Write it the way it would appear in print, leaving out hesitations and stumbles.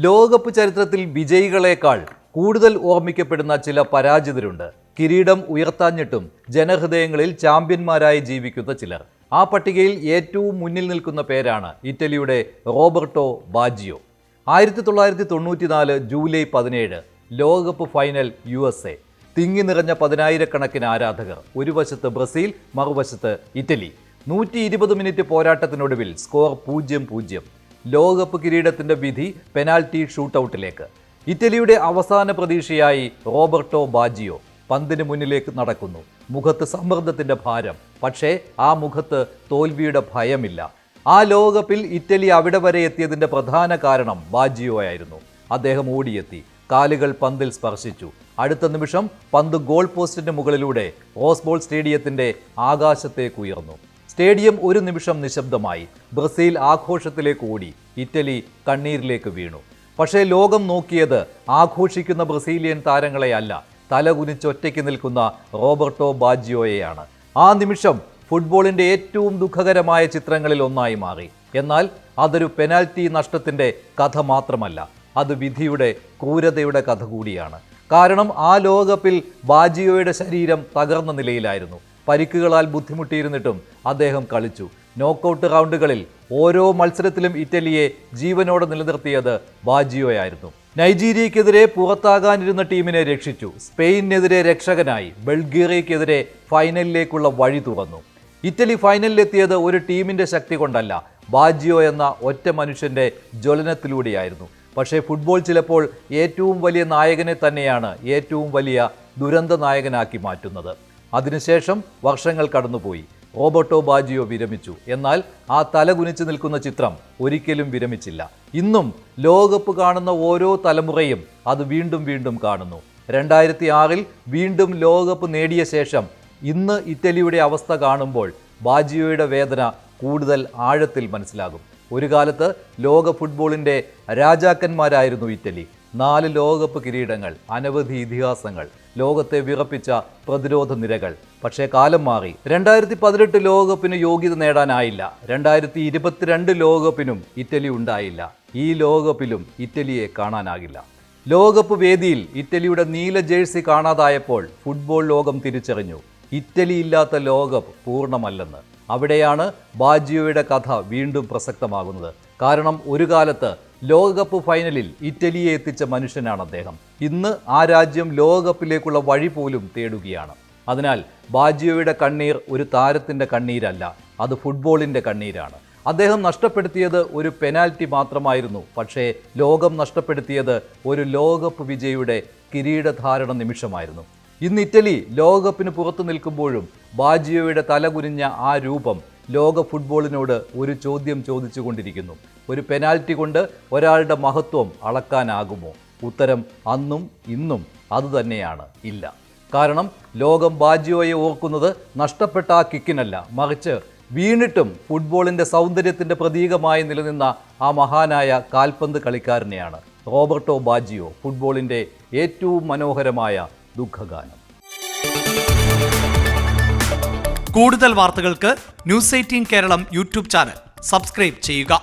ലോകകപ്പ് ചരിത്രത്തിൽ വിജയികളെക്കാൾ കൂടുതൽ ഓർമ്മിക്കപ്പെടുന്ന ചില പരാജിതരുണ്ട്. കിരീടം ഉയർത്താഞ്ഞിട്ടും ജനഹൃദയങ്ങളിൽ ചാമ്പ്യന്മാരായി ജീവിക്കുന്ന ചിലർ. ആ പട്ടികയിൽ ഏറ്റവും മുന്നിൽ നിൽക്കുന്ന പേരാണ് ഇറ്റലിയുടെ റോബർട്ടോ ബാജിയോ. 1994 ജൂലൈ 17 ലോകകപ്പ് ഫൈനൽ USA. തിങ്ങി നിറഞ്ഞ 10,000-കണക്കിന് ആരാധകർ. ഒരു വശത്ത് ബ്രസീൽ, മറുവശത്ത് ഇറ്റലി. 120 minute പോരാട്ടത്തിനൊടുവിൽ score 0-0. ലോകകപ്പ് കിരീടത്തിന്റെ വിധി പെനാൽറ്റി ഷൂട്ടൌട്ടിലേക്ക്. ഇറ്റലിയുടെ അവസാന പ്രതീക്ഷയായി റോബർട്ടോ ബാജിയോ പന്തിന് മുന്നിലേക്ക് നടക്കുന്നു. മുഖത്ത് സമ്മർദ്ദത്തിന്റെ ഭാരം, പക്ഷേ ആ മുഖത്ത് തോൽവിയുടെ ഭയമില്ല. ആ ലോകകപ്പിൽ ഇറ്റലി അവിടെ വരെ എത്തിയതിന്റെ പ്രധാന കാരണം ബാജിയോ ആയിരുന്നു. അദ്ദേഹം ഓടിയെത്തി, കാലുകൾ പന്തിൽ സ്പർശിച്ചു. അടുത്ത നിമിഷം പന്ത് ഗോൾ പോസ്റ്റിന്റെ മുകളിലൂടെ റോസ്ബോൾ സ്റ്റേഡിയത്തിന്റെ ആകാശത്തേക്ക് ഉയർന്നു. സ്റ്റേഡിയം ഒരു നിമിഷം നിശബ്ദമായി. ബ്രസീൽ ആഘോഷത്തിലേക്ക് ഓടി, ഇറ്റലി കണ്ണീരിലേക്ക് വീണു. പക്ഷേ ലോകം നോക്കിയത് ആഘോഷിക്കുന്ന ബ്രസീലിയൻ താരങ്ങളെയല്ല, തലകുനിച്ചൊറ്റയ്ക്ക് നിൽക്കുന്ന റോബർട്ടോ ബാജിയോയെയാണ്. ആ നിമിഷം ഫുട്ബോളിന്റെ ഏറ്റവും ദുഃഖകരമായ ചിത്രങ്ങളിൽ ഒന്നായി മാറി. എന്നാൽ അതൊരു പെനാൽറ്റി നഷ്ടത്തിന്റെ കഥ മാത്രമല്ല, അത് വിധിയുടെ ക്രൂരതയുടെ കഥ കൂടിയാണ്. കാരണം ആ ലോകകപ്പിൽ ബാജിയോയുടെ ശരീരം തകർന്ന നിലയിലായിരുന്നു. പരിക്കുകളാൽ ബുദ്ധിമുട്ടിയിരുന്നിട്ടും അദ്ദേഹം കളിച്ചു. നോക്കൌട്ട് റൗണ്ടുകളിൽ ഓരോ മത്സരത്തിലും ഇറ്റലിയെ ജീവനോടെ നിലനിർത്തിയത് ബാജിയോയായിരുന്നു. നൈജീരിയക്കെതിരെ പുറത്താകാനിരുന്ന ടീമിനെ രക്ഷിച്ചു. സ്പെയിനെതിരെ രക്ഷകനായി. ബൾഗേറിയക്കെതിരെ ഫൈനലിലേക്കുള്ള വഴി തുറന്നു. ഇറ്റലി ഫൈനലിലെത്തിയത് ഒരു ടീമിന്റെ ശക്തി കൊണ്ടല്ല, ബാജിയോ എന്ന ഒറ്റ മനുഷ്യന്റെ ജ്വലനത്തിലൂടെയായിരുന്നു. പക്ഷേ ഫുട്ബോൾ ചിലപ്പോൾ ഏറ്റവും വലിയ നായകനെ തന്നെയാണ് ഏറ്റവും വലിയ ദുരന്ത നായകനാക്കി മാറ്റുന്നത്. അതിനുശേഷം വർഷങ്ങൾ കടന്നുപോയി. റോബർട്ടോ ബാജിയോ വിരമിച്ചു. എന്നാൽ ആ തലകുനിച്ച് നിൽക്കുന്ന ചിത്രം ഒരിക്കലും വിരമിച്ചില്ല. ഇന്നും ലോകകപ്പ് കാണുന്ന ഓരോ തലമുറയും അത് വീണ്ടും വീണ്ടും കാണുന്നു. 2006 വീണ്ടും ലോകകപ്പ് നേടിയ ശേഷം ഇന്ന് ഇറ്റലിയുടെ അവസ്ഥ കാണുമ്പോൾ ബാജിയോയുടെ വേദന കൂടുതൽ ആഴത്തിൽ മനസ്സിലാകും. ഒരു കാലത്ത് ലോക ഫുട്ബോളിൻ്റെ രാജാക്കന്മാരായിരുന്നു ഇറ്റലി. 4 ലോകകപ്പ് കിരീടങ്ങൾ, അനവധി ഇതിഹാസങ്ങൾ, ലോകത്തെ വിറപ്പിച്ച പ്രതിരോധ നിരകൾ. പക്ഷേ കാലം മാറി. 2018 ലോകകപ്പിന് യോഗ്യത നേടാനായില്ല. 2022 ലോകകപ്പിനും ഇറ്റലി ഉണ്ടായില്ല. ഈ ലോകകപ്പിലും ഇറ്റലിയെ കാണാനാകില്ല. ലോകകപ്പ് വേദിയിൽ ഇറ്റലിയുടെ നീല ജേഴ്സി കാണാതായപ്പോൾ ഫുട്ബോൾ ലോകം തിരിച്ചറിഞ്ഞു, ഇറ്റലി ഇല്ലാത്ത ലോകകപ്പ് പൂർണ്ണമല്ലെന്ന്. അവിടെയാണ് ബാജിയോയുടെ കഥ വീണ്ടും പ്രസക്തമാകുന്നത്. കാരണം ഒരു കാലത്ത് ലോകകപ്പ് ഫൈനലിൽ ഇറ്റലിയെ എത്തിച്ച മനുഷ്യനാണ് അദ്ദേഹം. ഇന്ന് ആ രാജ്യം ലോകകപ്പിലേക്കുള്ള വഴി പോലും തേടുകയാണ്. അതിനാൽ ബാജിയോയുടെ കണ്ണീർ ഒരു താരത്തിൻ്റെ കണ്ണീരല്ല, അത് ഫുട്ബോളിൻ്റെ കണ്ണീരാണ്. അദ്ദേഹം നഷ്ടപ്പെടുത്തിയത് ഒരു പെനാൽറ്റി മാത്രമായിരുന്നു. പക്ഷേ ലോകം നഷ്ടപ്പെടുത്തിയത് ഒരു ലോകകപ്പ് വിജയിയുടെ കിരീടധാരണ നിമിഷമായിരുന്നു. ഇന്ന് ഇറ്റലി ലോകകപ്പിന് പുറത്തു നിൽക്കുമ്പോഴും ബാജിയോയുടെ തലകുനിഞ്ഞ ആ രൂപം ലോക ഫുട്ബോളിനോട് ഒരു ചോദ്യം ചോദിച്ചുകൊണ്ടിരിക്കുന്നു. ഒരു പെനാൽറ്റി കൊണ്ട് ഒരാളുടെ മഹത്വം അളക്കാനാകുമോ? ഉത്തരം അന്നും ഇന്നും അതുതന്നെയാണ്, ഇല്ല. കാരണം ലോകം ബാജിയോയെ ഓർക്കുന്നത് നഷ്ടപ്പെട്ട ആ കിക്കിനല്ല, മറിച്ച് വീണിട്ടും ഫുട്ബോളിൻ്റെ സൗന്ദര്യത്തിൻ്റെ പ്രതീകമായി നിലനിന്ന ആ മഹാനായ കാൽപന്ത് കളിക്കാരനെയാണ്. റോബർട്ടോ ബാജിയോ, ഫുട്ബോളിൻ്റെ ഏറ്റവും മനോഹരമായ ദുഃഖഗാനം. കൂടുതൽ വാർത്തകൾക്ക് News 18 Keralam YouTube channel subscribe ചെയ്യുക.